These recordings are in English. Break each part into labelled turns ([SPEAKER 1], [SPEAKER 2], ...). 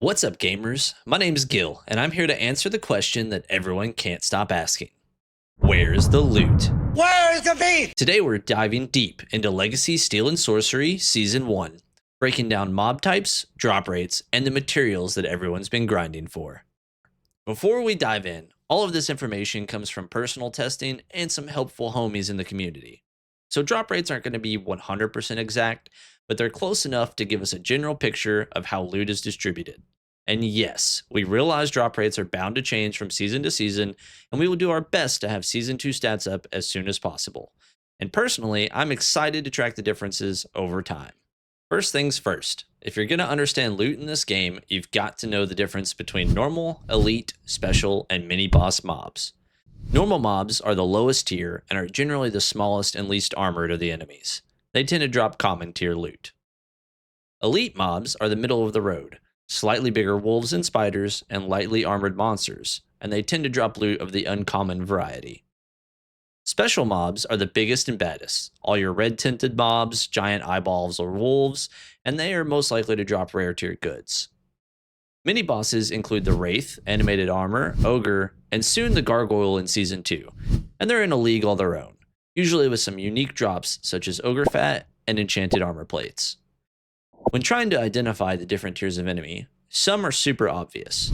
[SPEAKER 1] What's up, gamers? My name's Gil, and I'm here to answer the question that everyone can't stop asking. Where's the loot?
[SPEAKER 2] Where's the beef?
[SPEAKER 1] Today we're diving deep into Legacy Steel and Sorcery Season 1, breaking down mob types, drop rates, and the materials that everyone's been grinding for. Before we dive in, all of this information comes from personal testing and some helpful homies in the community. So drop rates aren't going to be 100% exact, but they're close enough to give us a general picture of how loot is distributed. And yes, we realize drop rates are bound to change from season to season, and we will do our best to have season 2 stats up as soon as possible. And personally, I'm excited to track the differences over time. First things first, if you're going to understand loot in this game, you've got to know the difference between normal, elite, special, and mini boss mobs. Normal mobs are the lowest tier and are generally the smallest and least armored of the enemies. They tend to drop common tier loot. Elite mobs are the middle of the road, slightly bigger wolves and spiders, and lightly armored monsters, and they tend to drop loot of the uncommon variety. Special mobs are the biggest and baddest, all your red tinted mobs, giant eyeballs, or wolves, and they are most likely to drop rare tier goods. Mini bosses include the Wraith, Animated Armor, Ogre, and soon the Gargoyle in Season 2, and they're in a league all their own, usually with some unique drops such as Ogre Fat and Enchanted Armor Plates. When trying to identify the different tiers of enemy, some are super obvious,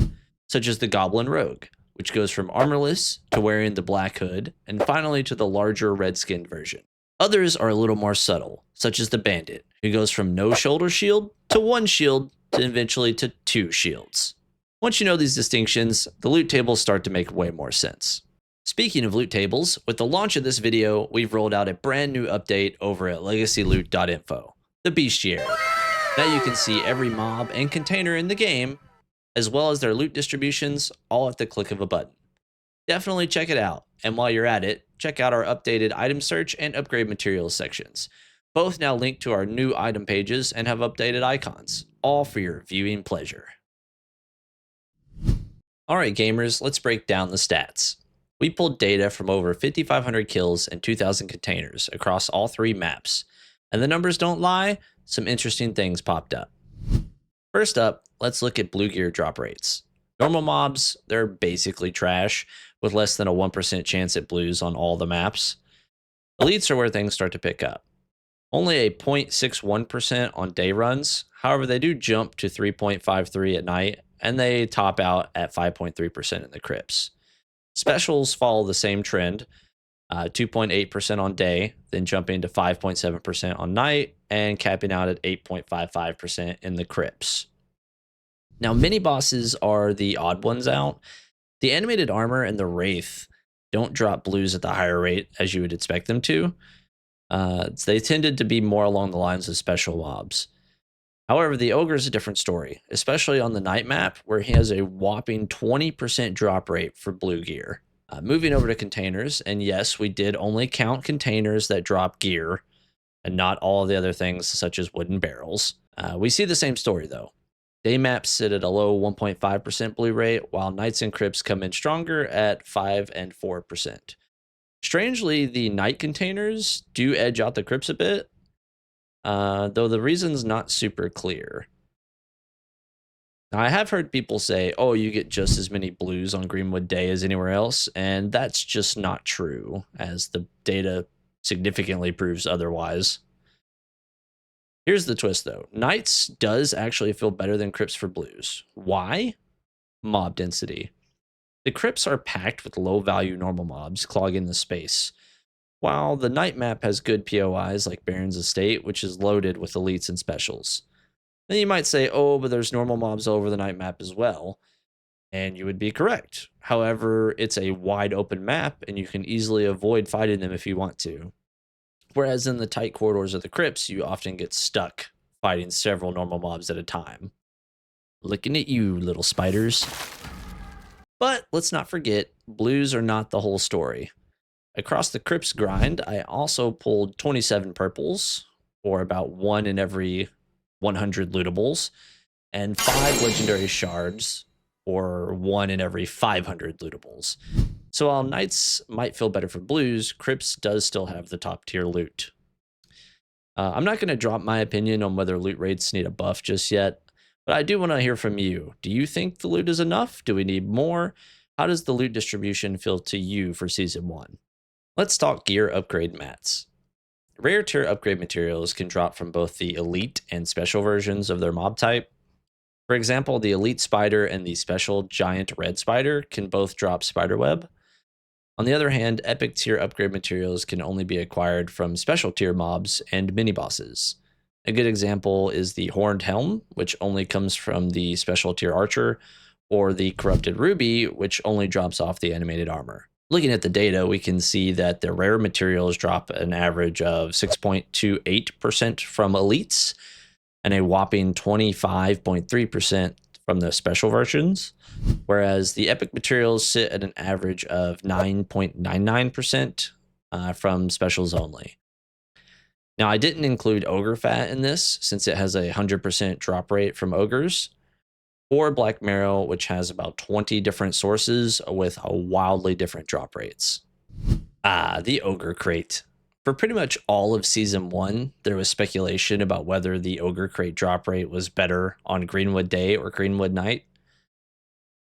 [SPEAKER 1] such as the Goblin Rogue, which goes from armorless to wearing the black hood, and finally to the larger red-skinned version. Others are a little more subtle, such as the Bandit, who goes from no shoulder shield to one shield to eventually to two shields. Once you know these distinctions, the loot tables start to make way more sense. Speaking of loot tables, with the launch of this video, we've rolled out a brand new update over at LegacyLoot.info, the Bestiary. Now you can see every mob and container in the game, as well as their loot distributions, all at the click of a button. Definitely check it out, and while you're at it, check out our updated item search and upgrade materials sections. Both now link to our new item pages and have updated icons, all for your viewing pleasure. Alright gamers, let's break down the stats. We pulled data from over 5,500 kills and 2,000 containers across all three maps, and the numbers don't lie, some interesting things popped up. First up, let's look at blue gear drop rates. Normal mobs, they're basically trash, with less than a 1% chance at blues on all the maps. Elites are where things start to pick up. Only a 0.61% on day runs, however they do jump to 3.53 at night, and they top out at 5.3% in the crypts. Specials follow the same trend, 2.8% on day, then jumping to 5.7% on night, and capping out at 8.55% in the crypts. Now, mini bosses are the odd ones out. The Animated Armor and the Wraith don't drop blues at the higher rate as you would expect them to. They tended to be more along the lines of special mobs. However, the Ogre is a different story, especially on the night map, where he has a whopping 20% drop rate for blue gear. Moving over to containers, and yes, we did only count containers that drop gear, and not all of the other things such as wooden barrels. We see the same story though. Day maps sit at a low 1.5% blue rate, while nights and crypts come in stronger at 5 and 4%. Strangely, the night containers do edge out the crypts a bit, though the reason's not super clear. Now, I have heard people say, oh, you get just as many blues on Greenwood Day as anywhere else, and that's just not true, as the data significantly proves otherwise. Here's the twist, though. Nights does actually feel better than crypts for blues. Why? Mob density. The crypts are packed with low-value normal mobs, clogging the space, while the night map has good POIs like Baron's Estate, which is loaded with elites and specials. Then you might say, oh, but there's normal mobs all over the night map as well, and you would be correct. However, it's a wide open map, and you can easily avoid fighting them if you want to. Whereas in the tight corridors of the crypts, you often get stuck fighting several normal mobs at a time. Looking at you, little spiders. But let's not forget, blues are not the whole story. Across the crypts grind, I also pulled 27 purples, or about 1 in every 100 lootables, and 5 legendary shards, or 1 in every 500 lootables. So while Knights might feel better for blues, Crypts does still have the top tier loot. I'm not going to drop my opinion on whether loot rates need a buff just yet. But I do want to hear from you. Do you think the loot is enough? Do we need more? How does the loot distribution feel to you for Season 1? Let's talk gear upgrade mats. Rare tier upgrade materials can drop from both the elite and special versions of their mob type. For example, the elite spider and the special giant red spider can both drop spiderweb. On the other hand, epic tier upgrade materials can only be acquired from special tier mobs and mini bosses. A good example is the Horned Helm, which only comes from the special tier archer, or the Corrupted Ruby, which only drops off the animated armor. Looking at the data, we can see that the rare materials drop an average of 6.28% from elites and a whopping 25.3% from the special versions, whereas the epic materials sit at an average of 9.99% from specials only. Now, I didn't include Ogre Fat in this since it has a 100% drop rate from ogres, or Black Marrow, which has about 20 different sources with a wildly different drop rates. The Ogre Crate. For pretty much all of Season 1, there was speculation about whether the Ogre Crate drop rate was better on Greenwood Day or Greenwood Night.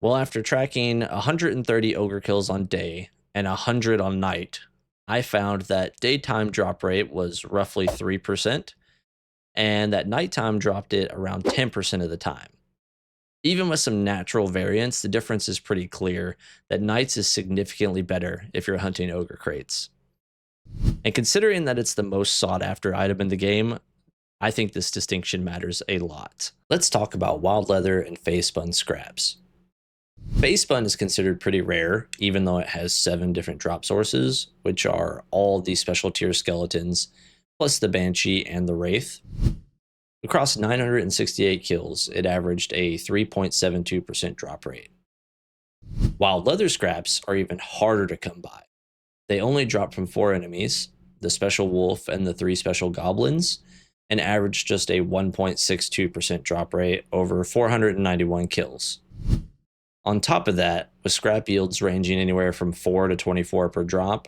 [SPEAKER 1] Well, after tracking 130 Ogre kills on day and 100 on night, I found that daytime drop rate was roughly 3%, and that nighttime dropped it around 10% of the time. Even with some natural variance, the difference is pretty clear that nights is significantly better if you're hunting Ogre Crates. And considering that it's the most sought after item in the game, I think this distinction matters a lot. Let's talk about wild leather and Fae-Spun scraps. Fae-Spun is considered pretty rare, even though it has 7 different drop sources, which are all the special tier skeletons, plus the Banshee and the Wraith. Across 968 kills, it averaged a 3.72% drop rate. Wild leather scraps are even harder to come by. They only drop from 4 enemies, the special wolf and the 3 special goblins, and average just a 1.62% drop rate over 491 kills. On top of that, with scrap yields ranging anywhere from 4 to 24 per drop,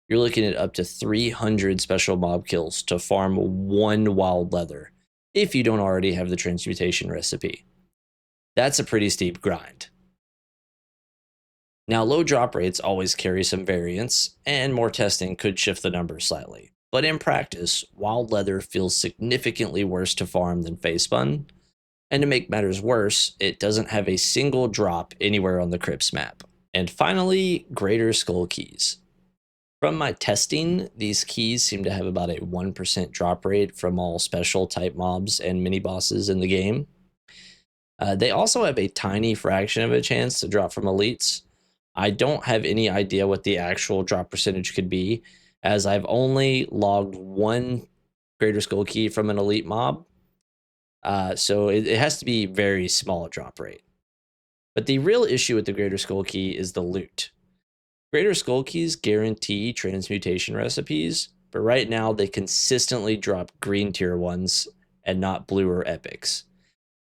[SPEAKER 1] you're looking at up to 300 special mob kills to farm 1 wild leather, if you don't already have the transmutation recipe. That's a pretty steep grind. Now, low drop rates always carry some variance, and more testing could shift the numbers slightly. But in practice, wild leather feels significantly worse to farm than Fae-Spun, and to make matters worse, it doesn't have a single drop anywhere on the Crypts map. And finally, Greater Skull Keys. From my testing, these keys seem to have about a 1% drop rate from all special type mobs and mini bosses in the game. They also have a tiny fraction of a chance to drop from elites. I don't have any idea what the actual drop percentage could be, as I've only logged 1 Greater Skull Key from an elite mob. So it has to be very small drop rate. But the real issue with the Greater Skull Key is the loot. Greater Skull Keys guarantee transmutation recipes, but right now they consistently drop green tier ones and not blue or epics.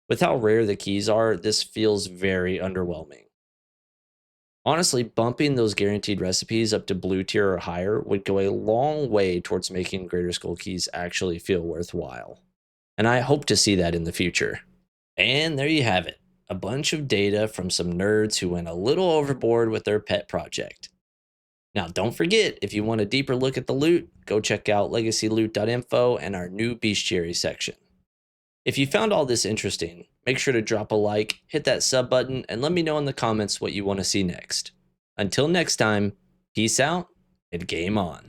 [SPEAKER 1] With how rare the keys are, this feels very underwhelming. Honestly, bumping those guaranteed recipes up to blue tier or higher would go a long way towards making Greater Skull Keys actually feel worthwhile. And I hope to see that in the future. And there you have it. A bunch of data from some nerds who went a little overboard with their pet project. Now, don't forget, if you want a deeper look at the loot, go check out LegacyLoot.info and our new Bestiary section. If you found all this interesting, make sure to drop a like, hit that sub button, and let me know in the comments what you want to see next. Until next time, peace out and game on.